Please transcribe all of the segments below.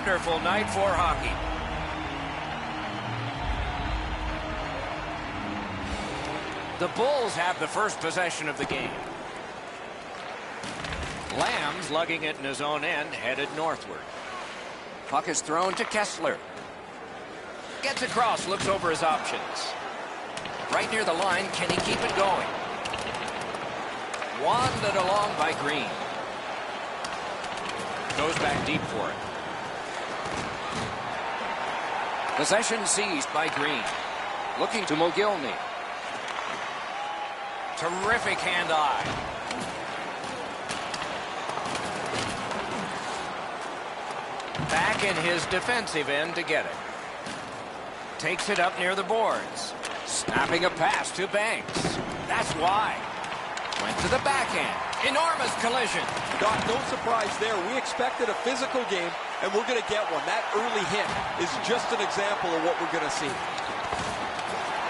wonderful night for hockey. The Bulls have the first possession of the game. Lamb's lugging it in his own end, headed northward. Puck is thrown to Kessler. Gets across, looks over his options. Right near the line, can he keep it going? Wanded along by Green. Goes back deep for it. Possession seized by Green. Looking to Mogilny. Terrific hand-eye. Back in his defensive end to get it. Takes it up near the boards. Snapping a pass to Banks. That's wide. Went to the backhand. Enormous collision. Doc, no surprise there. We expected a physical game, and we're going to get one. That early hit is just an example of what we're going to see.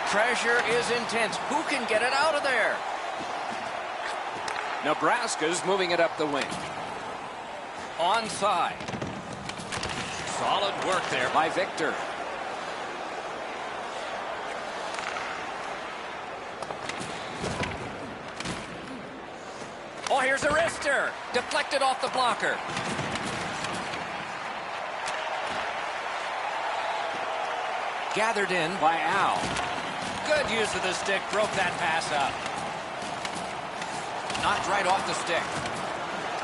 Pressure is intense. Who can get it out of there? Nebraska's moving it up the wing. Onside. Solid work there by Victor. Oh, here's a wrister. Deflected off the blocker. Gathered in by Al. Good use of the stick. Broke that pass up. Knocked right off the stick.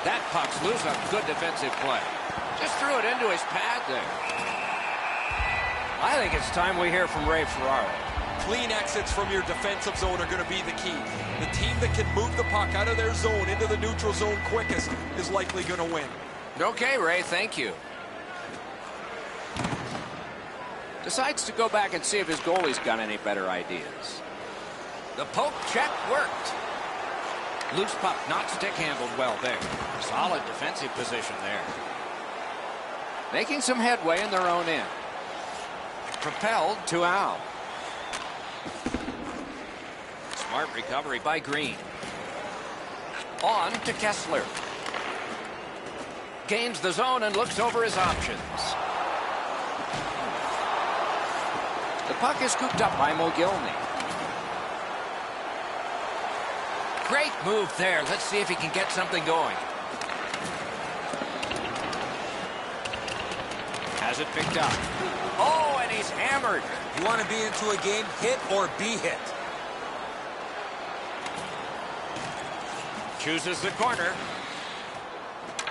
That puck's loose. A good defensive play. Just threw it into his pad there. I think it's time we hear from Ray Ferraro. Clean exits from your defensive zone are going to be the key. The team that can move the puck out of their zone into the neutral zone quickest is likely going to win. Okay, Ray, thank you. Decides to go back and see if his goalie's got any better ideas. The poke check worked. Loose puck, not stick handled well there. Solid defensive position there. Making some headway in their own end. Propelled to Al. Smart recovery by Green. On to Kessler. Gains the zone and looks over his options. The puck is scooped up by Mogilny. Great move there. Let's see if he can get something going. Has it picked up. Oh, and he's hammered. You want to be into a game, hit or be hit. Chooses the corner.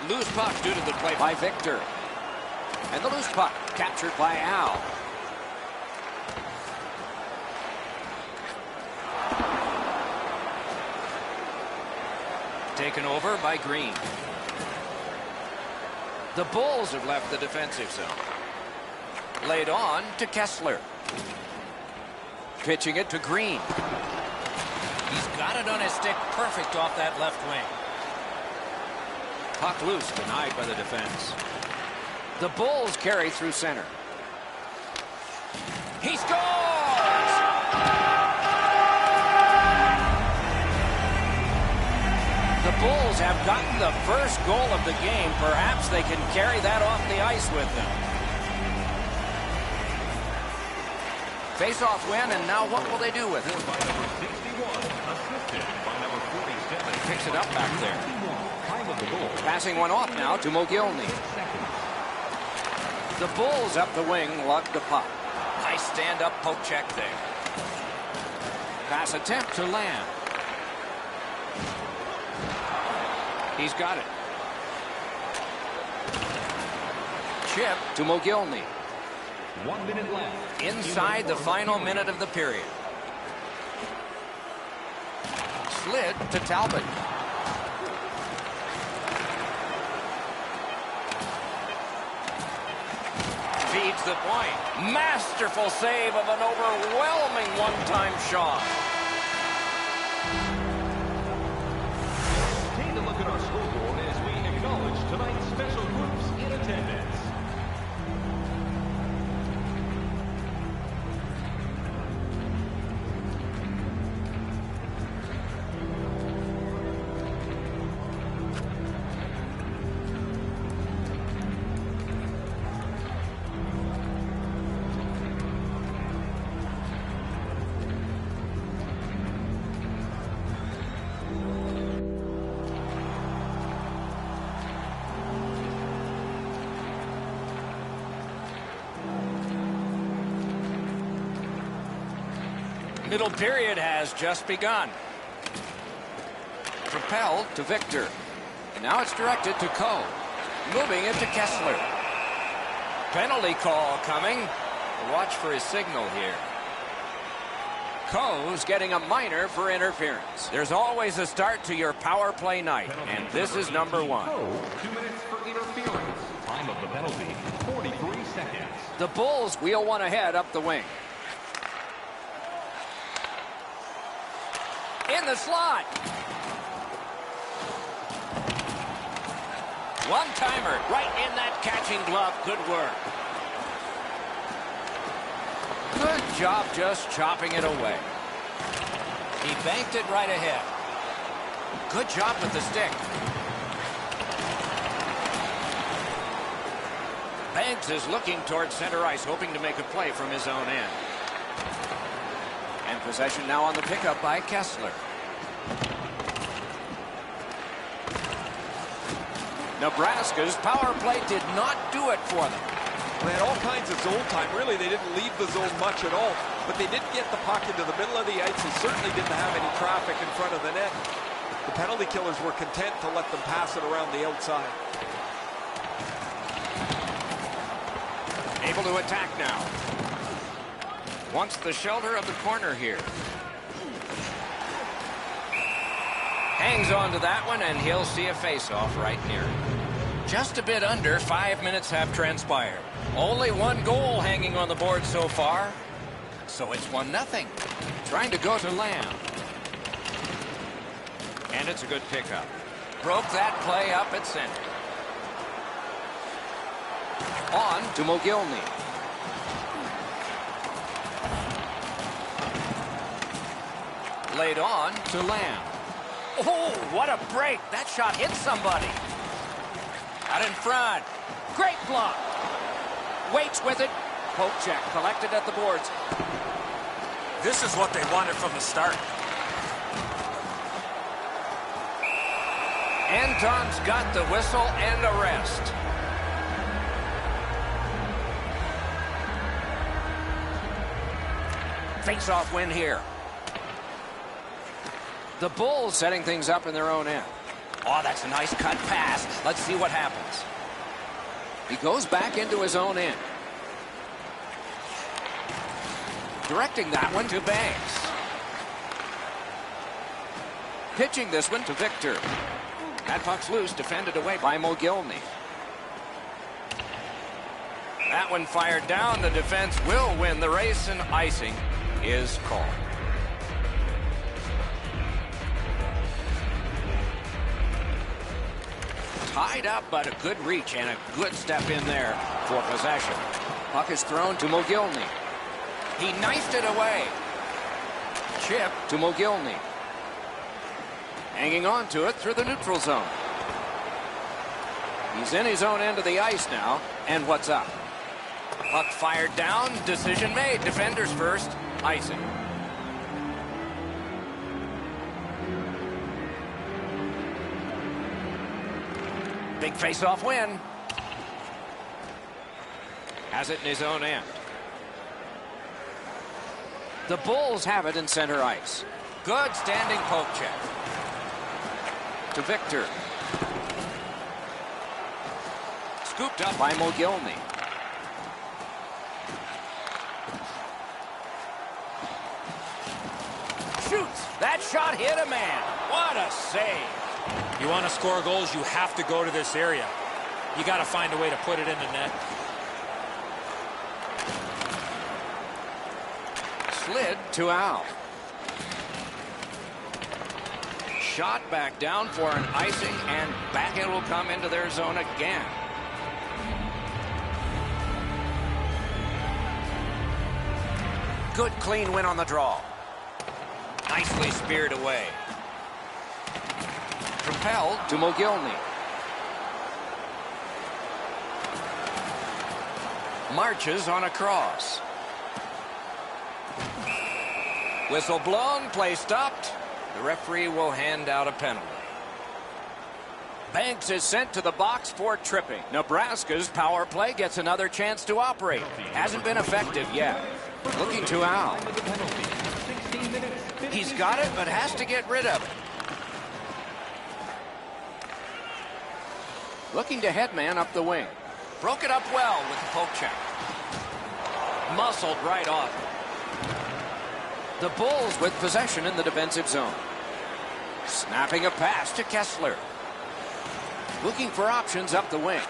Loose puck due to the play by Victor. And the loose puck captured by Al. Taken over by Green. The Bulls have left the defensive zone. Laid on to Kessler. Pitching it to Green. He's got it on his stick, perfect off that left wing. Puck loose, denied by the defense. The Bulls carry through center. He scores! The Bulls have gotten the first goal of the game. Perhaps they can carry that off the ice with them. Face-off win, and now what will they do with it? Picks it up back there. Passing one off now to Mogilny. The Bulls up the wing lug the puck. Nice stand-up poke check there. Pass attempt to Lamb. He's got it. Chip to Mogilny. 1 minute left. Inside the final minute of the period. Slid to Talbot. Feeds the point. Masterful save of an overwhelming one-time shot. Take a look at our scoreboard as we acknowledge tonight's special groups in attendance. Middle period has just begun. Propelled to Victor. And now it's directed to Coe. Moving it to Kessler. Penalty call coming. Watch for his signal here. Coe's getting a minor for interference. There's always a start to your power play night, and this is number 1. 2 minutes for interference. Time of the penalty, 43 seconds. The Bulls wheel one ahead up the wing. In the slot. One-timer right in that catching glove. Good work. Good job just chopping it away. He banked it right ahead. Good job with the stick. Banks is looking towards center ice, hoping to make a play from his own end. And possession now on the pickup by Kessler. Nebraska's power play did not do it for them. They had all kinds of zone time. Really, they didn't leave the zone much at all. But they didn't get the puck into the middle of the ice. They certainly didn't have any traffic in front of the net. The penalty killers were content to let them pass it around the outside. Able to attack now. Wants the shelter of the corner here. Hangs on to that one, and he'll see a face-off right near him. Just a bit under 5 minutes have transpired. Only one goal hanging on the board so far. So it's 1-0. Trying to go to Lamb. And it's a good pickup. Broke that play up at center. On to Mogilny. Laid on to Lamb. Oh, what a break. That shot hit somebody. Out in front. Great block. Waits with it. Poke check collected at the boards. This is what they wanted from the start. Anton's got the whistle and a rest. Face-off win here. The Bulls setting things up in their own end. Oh, that's a nice cut pass. Let's see what happens. He goes back into his own end. Directing that one to Banks. Pitching this one to Victor. That puck's loose, defended away by Mogilny. That one fired down. The defense will win the race, and icing is called. Tied up, but a good reach and a good step in there for possession. Puck is thrown to Mogilny. He knifed it away. Chip to Mogilny. Hanging on to it through the neutral zone. He's in his own end of the ice now. And what's up? Puck fired down. Decision made. Defenders first. Icing. Big face-off win. Has it in his own end. The Bulls have it in center ice. Good standing poke check. To Victor. Scooped up by Mogilny. Shoots. That shot hit a man. What a save. You want to score goals, you have to go to this area. You got to find a way to put it in the net. Slid to Al. Shot back down for an icing, and back it will come into their zone again. Good clean win on the draw. Nicely speared away. Propelled to Mogilny. Marches on a cross. Whistle blown, play stopped. The referee will hand out a penalty. Banks is sent to the box for tripping. Nebraska's power play gets another chance to operate. Hasn't been effective yet. Looking to Al. He's got it, but has to get rid of it. Looking to headman up the wing. Broke it up well with the poke check. Muscled right off. The Bulls with possession in the defensive zone. Snapping a pass to Kessler. Looking for options up the wing.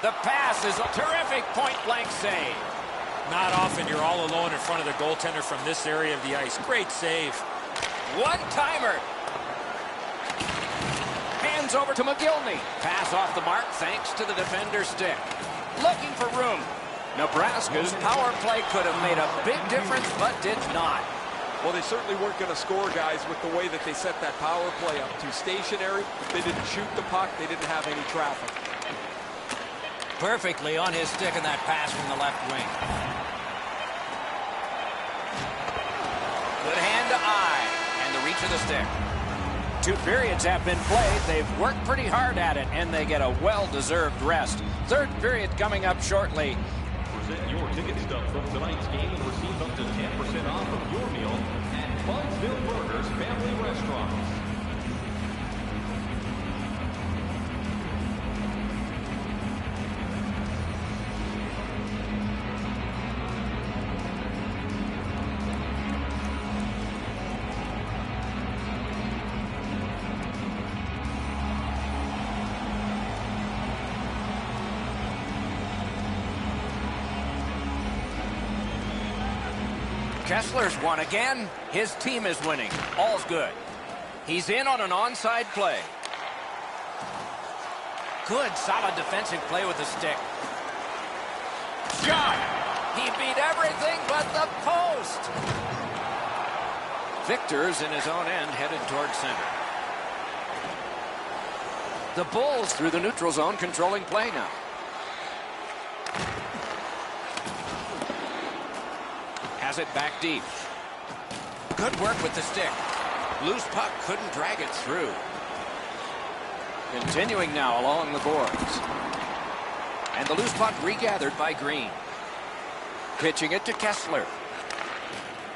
The pass is a terrific point-blank save. Not often you're all alone in front of the goaltender from this area of the ice. Great save. One-timer. Hands over to McGillney. Pass off the mark thanks to the defender's stick. Looking for room. Nebraska's power play could have made a big difference, but did not. Well, they certainly weren't going to score, guys, with the way that they set that power play up. Too stationary. They didn't shoot the puck. They didn't have any traffic. Perfectly on his stick in that pass from the left wing. Good hand to eye, and the reach of the stick. 2 periods have been played. They've worked pretty hard at it, and they get a well-deserved rest. 3rd period coming up shortly. Present your ticket stub from tonight's game and receive up to 10% off of your meal at Bunsville Burgers Family Restaurants. Kessler's won again. His team is winning. All's good. He's in on an onside play. Good, solid defensive play with the stick. Shot! He beat everything but the post. Victor's in his own end, headed toward center. The Bulls through the neutral zone, controlling play now. Has it back deep. Good work with the stick. Loose puck, couldn't drag it through. Continuing now along the boards. And the loose puck regathered by Green. Pitching it to Kessler.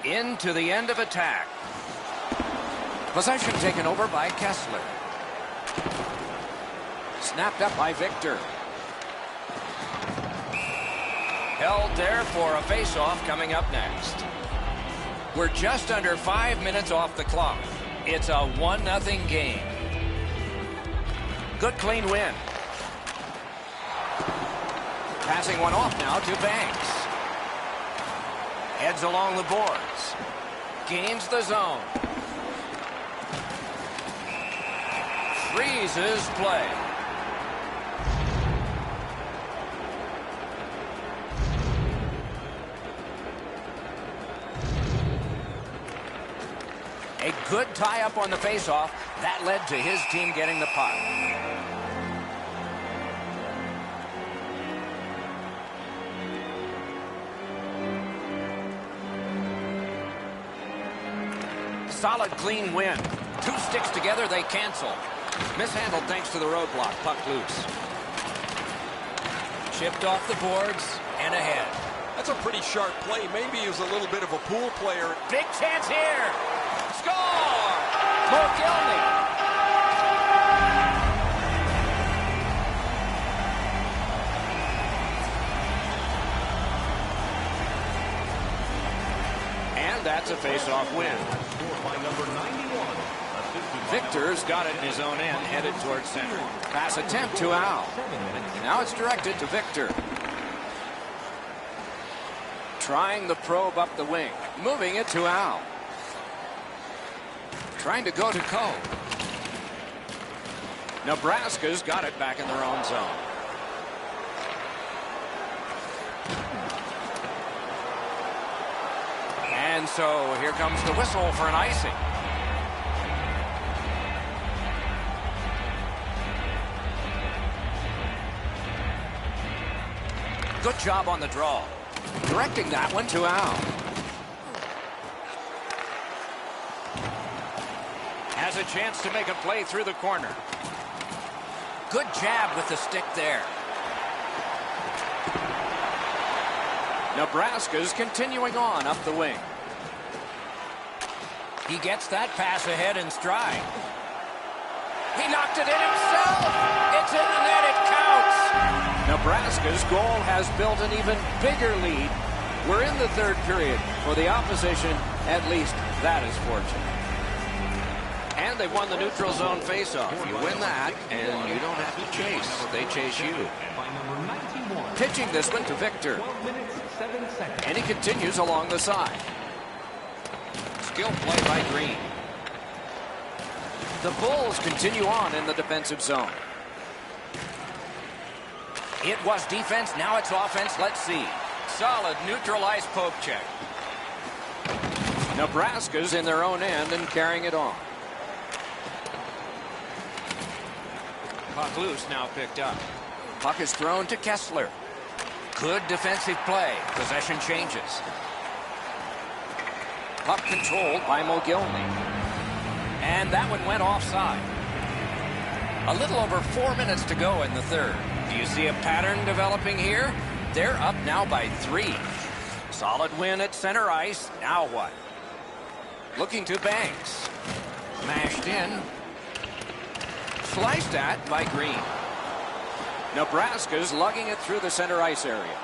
Into the end of attack. Possession taken over by Kessler. Snapped up by Victor. Held there for a face-off coming up next. We're just under 5 minutes off the clock. It's a 1-0 game. Good clean win. Passing one off now to Banks. Heads along the boards. Gains the zone. Freezes play. A good tie-up on the face-off. That led to his team getting the puck. Solid, clean win. 2 sticks together, they cancel. Mishandled thanks to the roadblock. Puck loose. Chipped off the boards and ahead. That's a pretty sharp play. Maybe he was a little bit of a pool player. Big chance here. Score! McGillney. And that's a face-off win. Victor's got it in his own end, headed towards center. Pass attempt to Al. Now it's directed to Victor. Trying the probe up the wing. Moving it to Al. Trying to go to Cole. Nebraska's got it back in their own zone. And so here comes the whistle for an icing. Good job on the draw. Directing that one to Al. Has a chance to make a play through the corner. Good jab with the stick there. Nebraska's continuing on up the wing. He gets that pass ahead in stride. He knocked it in himself. It's in the net. It counts. Nebraska's goal has built an even bigger lead. We're in the third period. For the opposition, at least that is fortunate. And they won the neutral zone faceoff. You win that, and you don't have to chase. They chase you. Pitching this one to Victor. And he continues along the side. Skill play by Green. The Bulls continue on in the defensive zone. It was defense, now it's offense. Let's see. Solid neutralized poke check. Nebraska's in their own end and carrying it on. Puck loose, now picked up. Puck is thrown to Kessler. Good defensive play. Possession changes. Puck controlled by Mogilny. And that one went offside. A little over 4 minutes to go in the third. Do you see a pattern developing here? They're up now by 3. Solid win at center ice. Now what? Looking to Banks. Mashed in. Sliced at by Green. Nebraska's lugging it through the center ice area.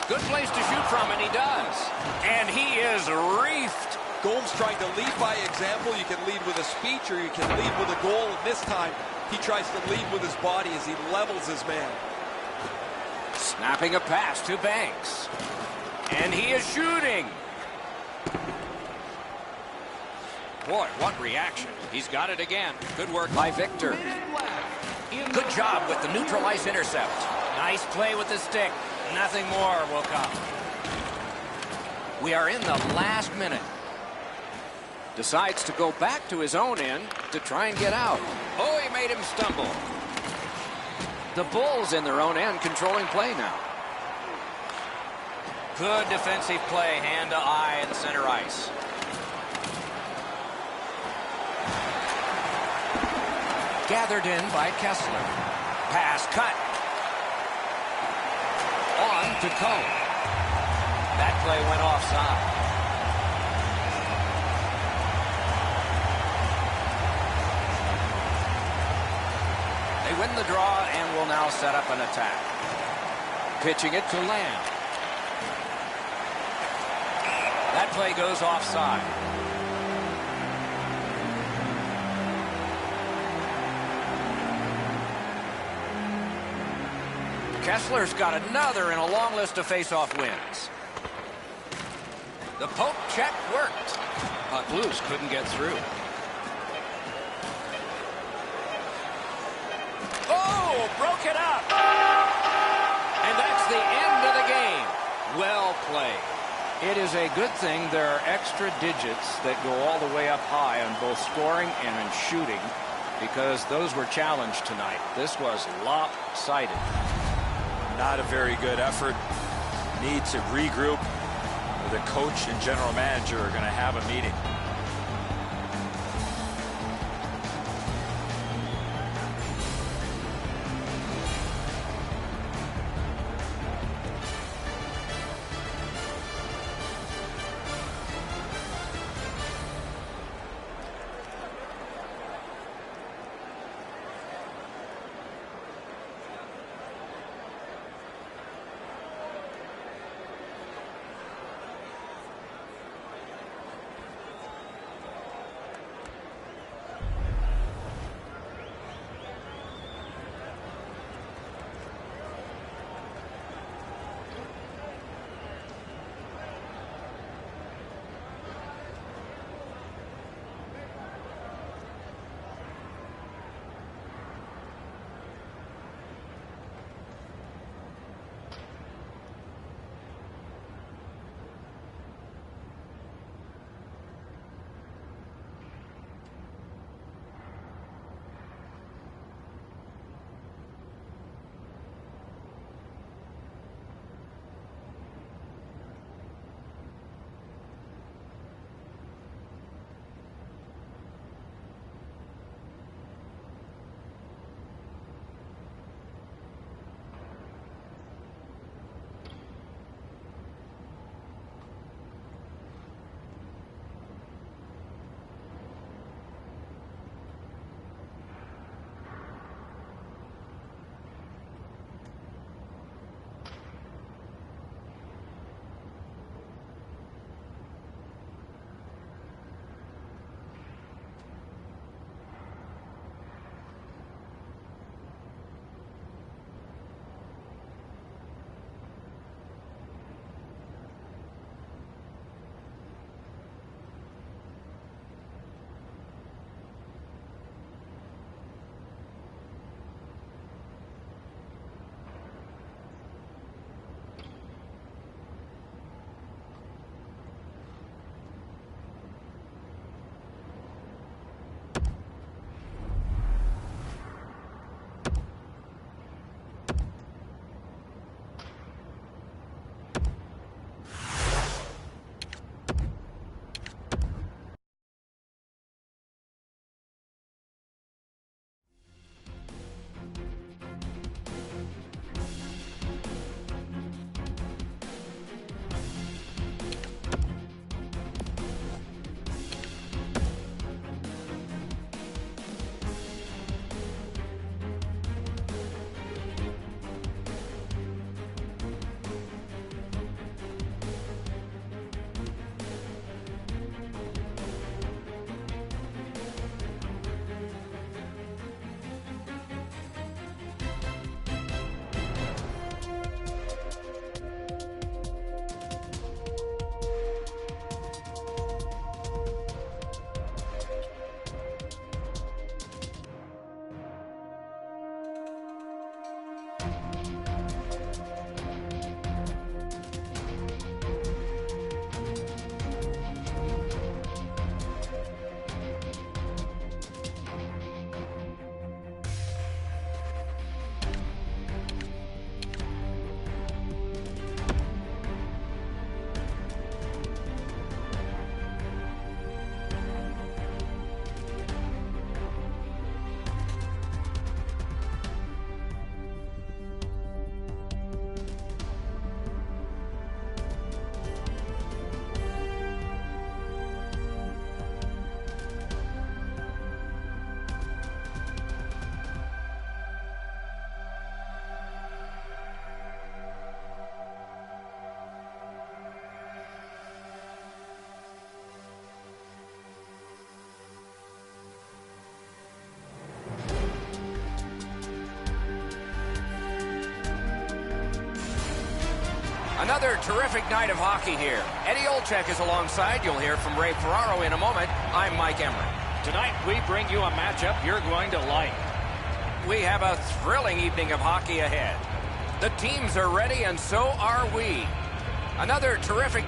Good place to shoot from, and he does. And he is reefed. Gomes trying to lead by example. You can lead with a speech or you can lead with a goal. And this time, he tries to lead with his body as he levels his man. Snapping a pass to Banks. And he is shooting. Boy, what reaction. He's got it again. Good work by Victor. Good job with the neutral ice intercept. Nice play with the stick. Nothing more will come. We are in the last minute. Decides to go back to his own end to try and get out. Oh, he made him stumble. The Bulls in their own end controlling play now. Good defensive play, hand to eye in center ice. Gathered in by Kessler. Pass cut. On to Cone. That play went offside. They win the draw and will now set up an attack. Pitching it to Lamb. That play goes offside. Kessler's got another in a long list of face-off wins. The poke check worked. Puck loose, couldn't get through. Oh, broke it up. And that's the end of the game. Well played. It is a good thing there are extra digits that go all the way up high on both scoring and in shooting, because those were challenged tonight. This was lopsided. Not a very good effort. Need to regroup. The coach and general manager are going to have a meeting. Another terrific night of hockey here. Eddie Olczyk is alongside. You'll hear from Ray Ferraro in a moment. I'm Mike Emery. Tonight, we bring you a matchup you're going to like. We have a thrilling evening of hockey ahead. The teams are ready, and so are we. Another terrific...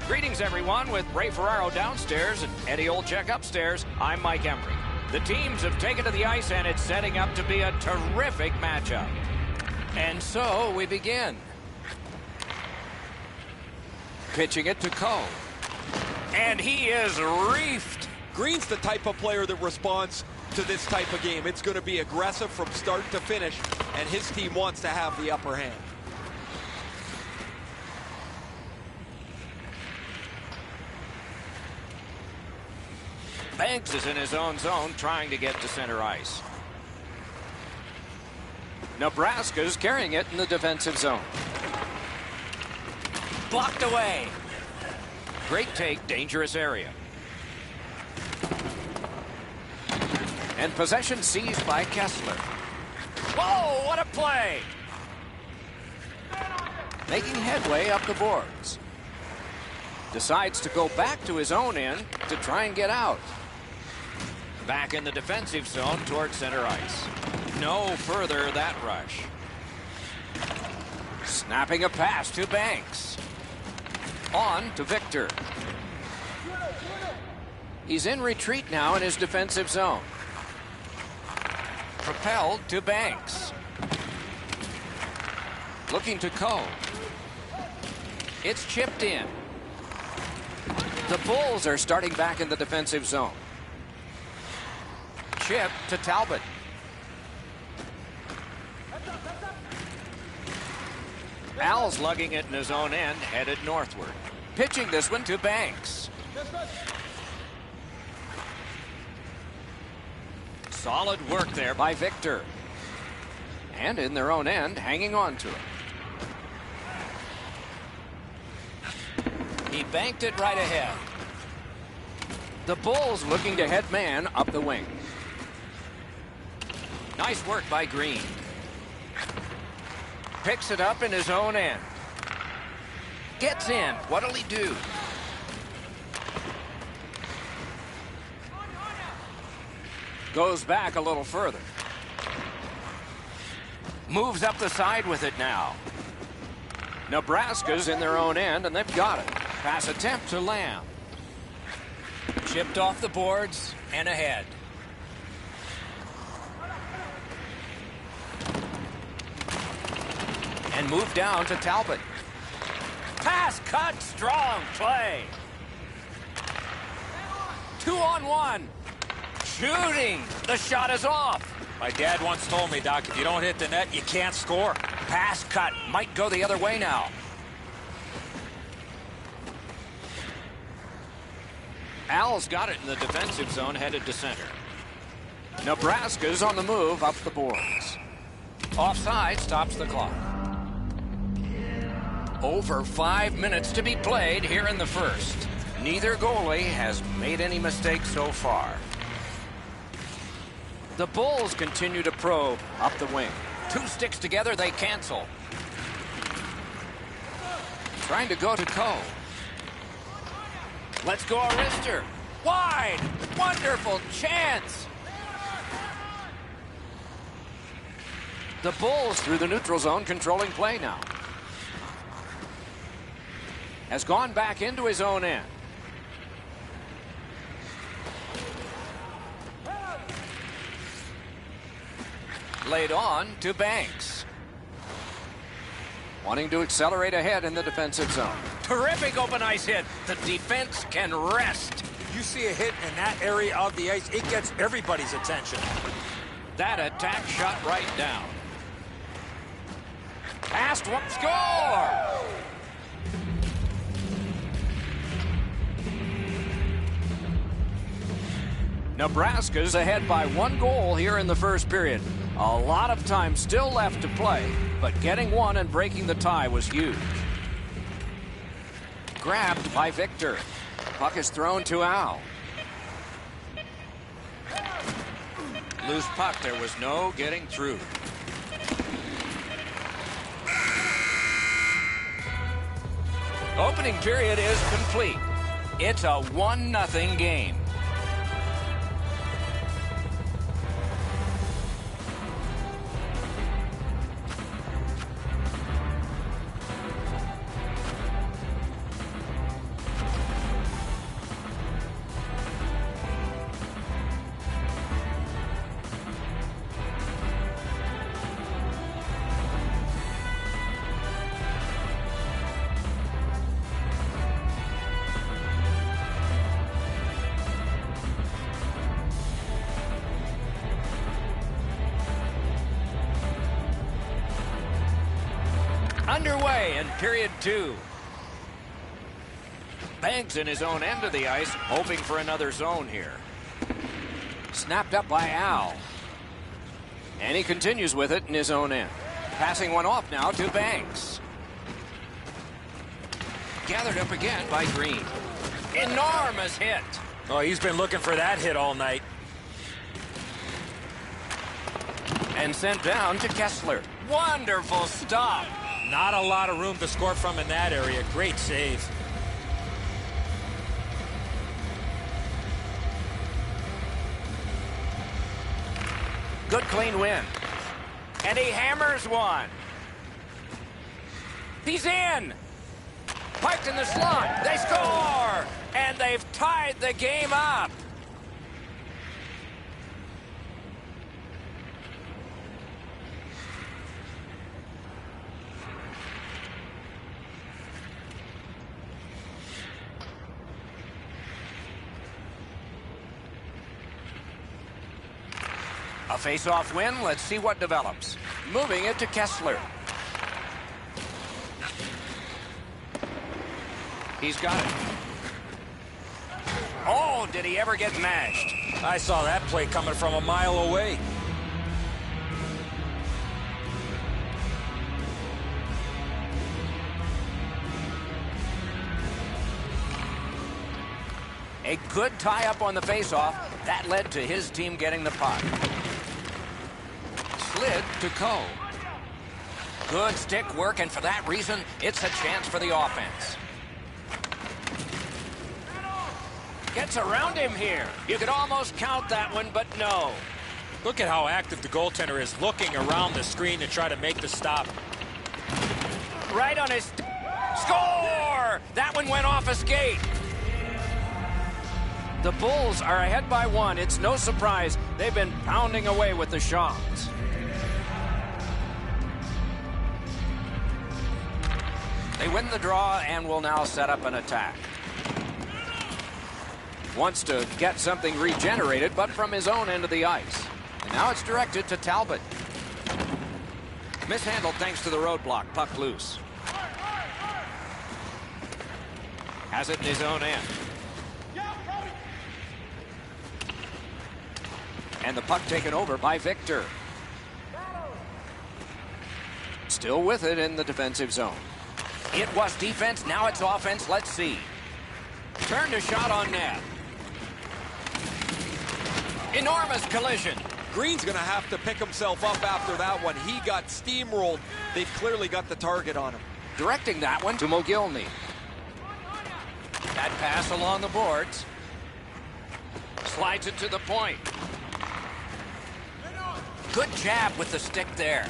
Greetings, everyone, with Ray Ferraro downstairs and Eddie Olczyk upstairs. I'm Mike Emery. The teams have taken to the ice, and it's setting up to be a terrific matchup. And so we begin. Pitching it to Cole. And he is reefed. Green's the type of player that responds to this type of game. It's going to be aggressive from start to finish, and his team wants to have the upper hand. Banks is in his own zone trying to get to center ice. Nebraska's carrying it in the defensive zone. Blocked away. Great take, dangerous area. And possession seized by Kessler. Whoa, what a play! Making headway up the boards. Decides to go back to his own end to try and get out. Back in the defensive zone toward center ice. No further that rush. Snapping a pass to Banks. On to Victor. He's in retreat now in his defensive zone. Propelled to Banks. Looking to Cole. It's chipped in. The Bulls are starting back in the defensive zone. Chip to Talbot. Al's lugging it in his own end, headed northward. Pitching this one to Banks. Solid work there by Victor. And in their own end, hanging on to it. He banked it right ahead. The Bulls looking to head man up the wing. Nice work by Green. Picks it up in his own end. Gets in. What'll he do? Goes back a little further. Moves up the side with it now. Nebraska's in their own end, and they've got it. Pass attempt to Lamb. Chipped off the boards and ahead. And moved down to Talbot. Pass cut, strong play. 2-on-1. Shooting. The shot is off. My dad once told me, Doc, if you don't hit the net, you can't score. Pass cut. Might go the other way now. Al's got it in the defensive zone, headed to center. Nebraska's on the move up the boards. Offside stops the clock. Over 5 minutes to be played here in the first. Neither goalie has made any mistakes so far. The Bulls continue to probe up the wing. Two sticks together, they cancel. Trying to go to Cole. Let's go, Arister. Wide. Wonderful chance. The Bulls through the neutral zone, controlling play now. Has gone back into his own end. Laid on to Banks. Wanting to accelerate ahead in the defensive zone. Terrific open ice hit. The defense can rest. You see a hit in that area of the ice, it gets everybody's attention. That attack shot right down. Passed one, score! Nebraska's ahead by 1 goal here in the first period. A lot of time still left to play, but getting one and breaking the tie was huge. Grabbed by Victor. Puck is thrown to Al. Loose puck, there was no getting through. Opening period is complete. It's a 1-0 game. Underway in period 2. Banks in his own end of the ice, hoping for another zone here. Snapped up by Al. And he continues with it in his own end. Passing one off now to Banks. Gathered up again by Green. Enormous hit. Oh, he's been looking for that hit all night. And sent down to Kessler. Wonderful stop. Not a lot of room to score from in that area. Great save. Good clean win. And he hammers one. He's in. Piped in the slot. They score. And they've tied the game up. A face-off win. Let's see what develops. Moving it to Kessler. He's got it. Oh, did he ever get mashed? I saw that play coming from a mile away. A good tie-up on the face-off. That led to his team getting the puck. Slid to Coe. Good stick work, and for that reason, it's a chance for the offense. Gets around him here. You could almost count that one, but no. Look at how active the goaltender is, looking around the screen to try to make the stop. Right on his... Score! That one went off a skate. The Bulls are ahead by 1. It's no surprise. They've been pounding away with the shots. They win the draw and will now set up an attack. Wants to get something regenerated, but from his own end of the ice. And now it's directed to Talbot. Mishandled thanks to the roadblock. Puck loose. Has it in his own end. And the puck taken over by Victor. Still with it in the defensive zone. It was defense, now it's offense. Let's see. Turned a shot on net. Enormous collision. Green's going to have to pick himself up after that one. He got steamrolled. They've clearly got the target on him. Directing that one to Mogilny. That pass along the boards. Slides it to the point. Good jab with the stick there.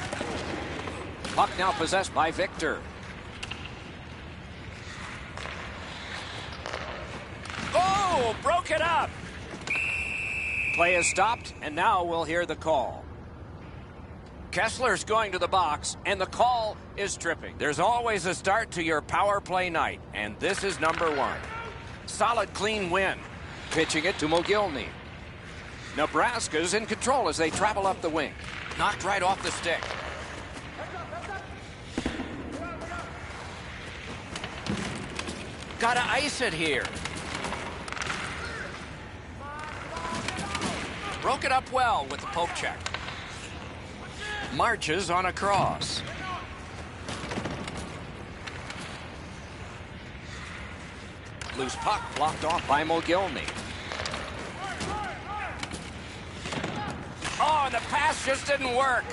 Puck now possessed by Victor. Oh, broke it up. Play is stopped, and now we'll hear the call. Kessler's going to the box, and the call is tripping. There's always a start to your power play night, and this is number 1. Solid, clean win. Pitching it to Mogilny. Nebraska's in control as they travel up the wing. Knocked right off the stick. Gotta ice it here. Broke it up well with the poke check. Marches on a cross. Loose puck blocked off by Mogilny. Oh, and the pass just didn't work.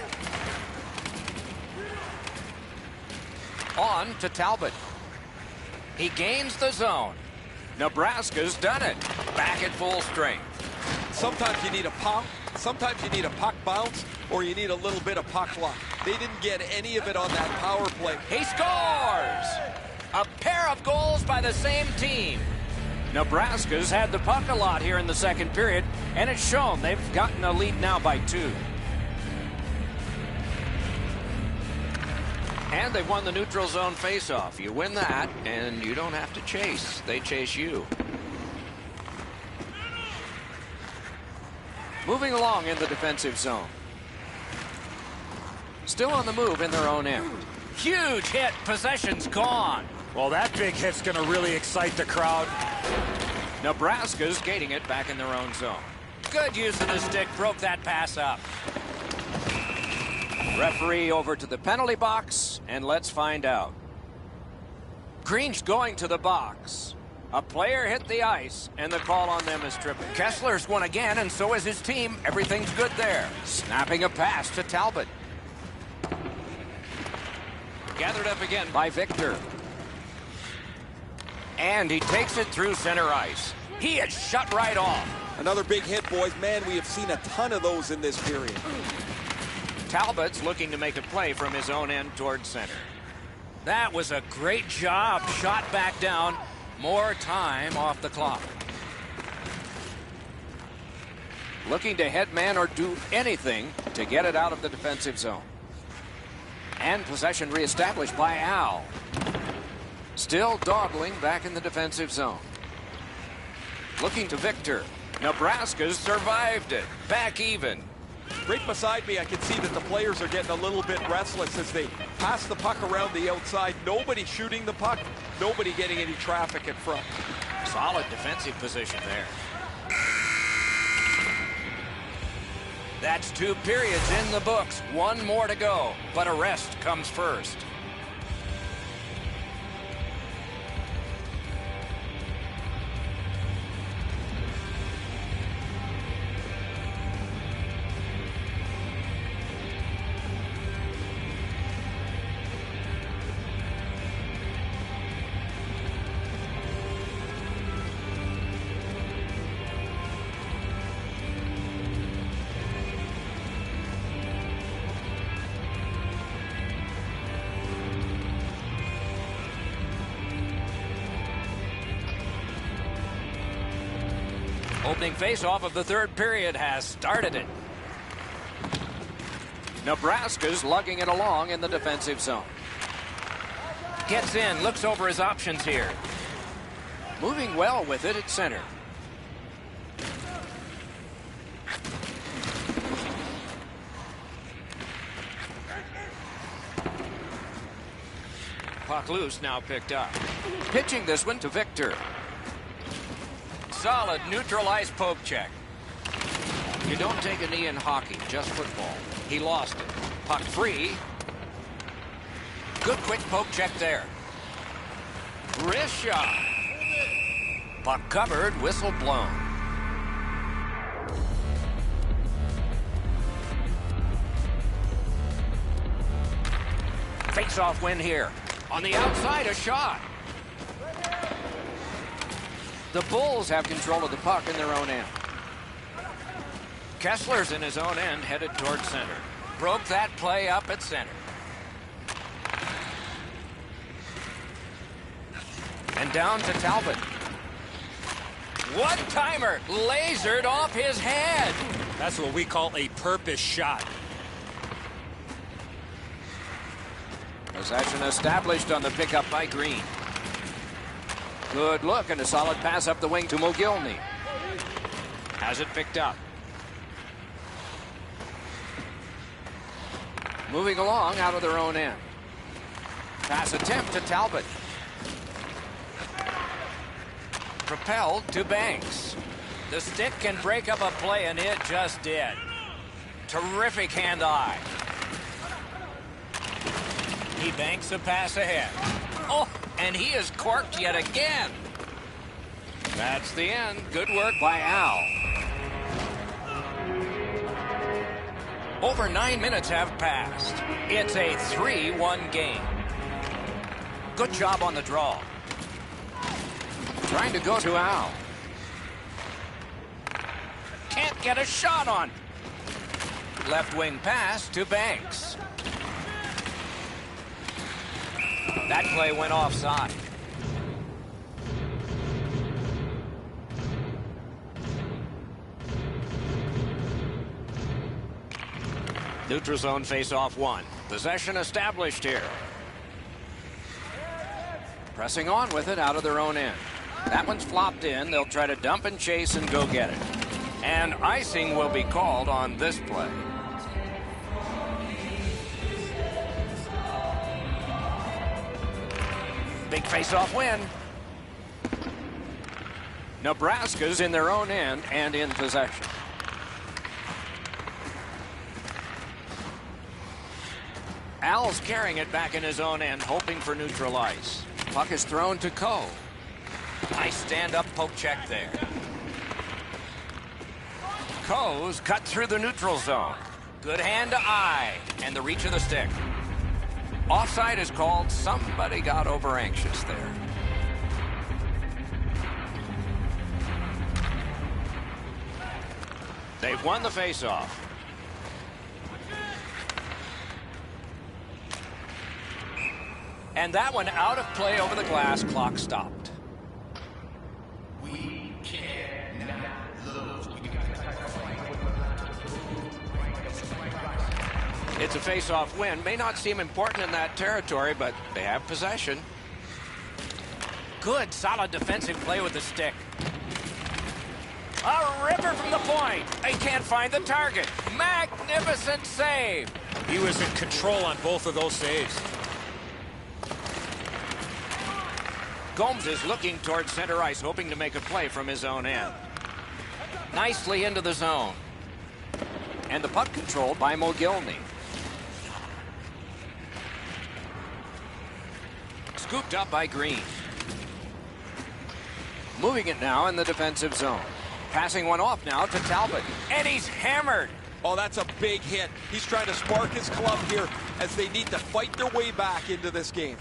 On to Talbot. He gains the zone. Nebraska's done it. Back at full strength. Sometimes you need a pump, sometimes you need a puck bounce, or you need a little bit of puck luck. They didn't get any of it on that power play. He scores! A pair of goals by the same team. Nebraska's had the puck a lot here in the second period, and it's shown. They've gotten a lead now by 2. And they've won the neutral zone faceoff. You win that, and you don't have to chase. They chase you. Moving along in the defensive zone. Still on the move in their own end. Huge hit. Possession's gone. Well, that big hit's going to really excite the crowd. Nebraska's gating it back in their own zone. Good use of the stick. Broke that pass up. Referee over to the penalty box, and let's find out. Green's going to the box. A player hit the ice, and the call on them is tripping. Kessler's won again, and so is his team. Everything's good there. Snapping a pass to Talbot. Gathered up again by Victor. And he takes it through center ice. He is shut right off. Another big hit, boys. Man, we have seen a ton of those in this period. Talbot's looking to make a play from his own end towards center. That was a great job. Shot back down. More time off the clock. Looking to head man or do anything to get it out of the defensive zone. And possession reestablished by Al. Still dawdling back in the defensive zone. Looking to Victor. Nebraska's survived it. Back even. Right beside me, I can see that the players are getting a little bit restless as they pass the puck around the outside. Nobody shooting the puck. Nobody getting any traffic in front. Solid defensive position there. That's 2 periods in the books. 1 more to go, but a rest comes first. Opening face-off of the third period has started it. Nebraska's lugging it along in the defensive zone. Gets in, looks over his options here. Moving well with it at center. Puck loose, now picked up. Pitching this one to Victor. Solid neutralized poke check. You don't take a knee in hockey, just football. He lost it. Puck free. Good quick poke check there. Wrist shot. Puck covered, whistle blown. Face-off win here. On the outside, a shot. The Bulls have control of the puck in their own end. Kessler's in his own end, headed towards center. Broke that play up at center. And down to Talbot. One-timer, lasered off his head. That's what we call a purpose shot. Possession established on the pickup by Green. Good look and a solid pass up the wing to Mogilny. Has it picked up. Moving along out of their own end. Pass attempt to Talbot. Propelled to Banks. The stick can break up a play, and it just did. Terrific hand-eye. He banks a pass ahead. Oh, and he is corked yet again. That's the end. Good work by Al. Over 9 minutes have passed. It's a 3-1 game. Good job on the draw. Trying to go to Al. Can't get a shot on. Left wing pass to Banks. That play went offside. Neutral zone face-off one. Possession established here. Pressing on with it out of their own end. That one's flopped in. They'll try to dump and chase and go get it. And icing will be called on this play. Big face-off win. Nebraska's in their own end and in possession. Al's carrying it back in his own end, hoping for neutral ice. Puck is thrown to Coe. Nice stand-up poke check there. Coe's cut through the neutral zone. Good hand to eye, and the reach of the stick. Offside is called. Somebody got over anxious there. They've won the face-off. And that one out of play over the glass. Clock stopped. It's a face-off win. May not seem important in that territory, but they have possession. Good, solid defensive play with the stick. A ripper from the point. They can't find the target. Magnificent save. He was in control on both of those saves. Gomes is looking towards center ice, hoping to make a play from his own end. Nicely into the zone. And the puck controlled by Mogilny. Scooped up by Green. Moving it now in the defensive zone. Passing one off now to Talbot. And he's hammered. Oh, that's a big hit. He's trying to spark his club here as they need to fight their way back into this game.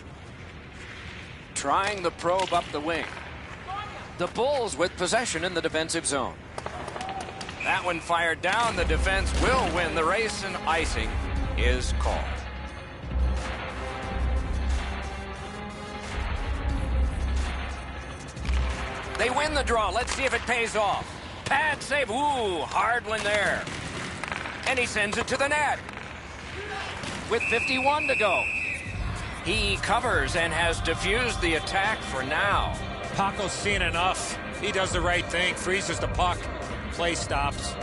Trying the probe up the wing. The Bulls with possession in the defensive zone. That one fired down. The defense will win the race, and icing is called. They win the draw. Let's see if it pays off. Pad save. Ooh, hard one there. And he sends it to the net. With 51 to go. He covers and has diffused the attack for now. Paco's seen enough. He does the right thing, freezes the puck. Play stops.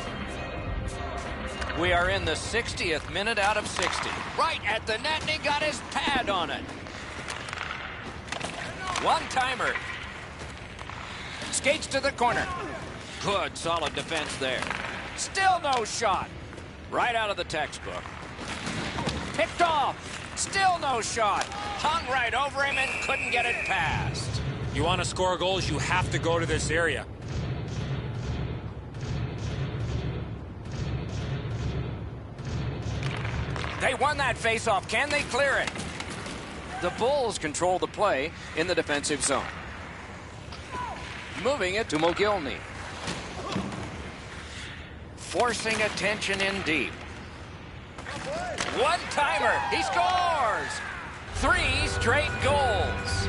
We are in the 60th minute out of 60. Right at the net, and he got his pad on it. One-timer. Skates to the corner. Good, solid defense there. Still no shot. Right out of the textbook. Picked off. Still no shot. Hung right over him and couldn't get it past. You want to score goals, you have to go to this area. They won that faceoff. Can they clear it? The Bulls control the play in the defensive zone. Moving it to Mogilny. Forcing attention in deep. One-timer. He scores! 3 straight goals.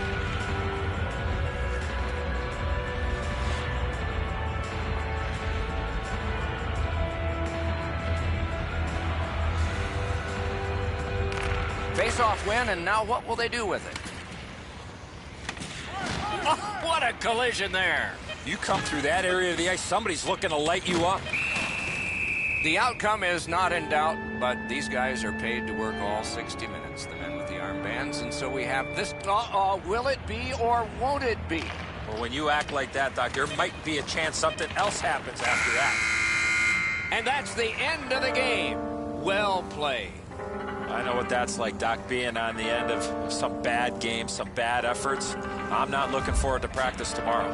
Face-off win, and now what will they do with it? Oh, what a collision there. You come through that area of the ice, somebody's looking to light you up. The outcome is not in doubt, but these guys are paid to work all 60 minutes, the men with the armbands, and so we have this. Will it be or won't it be? Well, when you act like that, Doc, there might be a chance something else happens after that. And that's the end of the game. Well played. I know what that's like, Doc, being on the end of some bad games, some bad efforts. I'm not looking forward to practice tomorrow.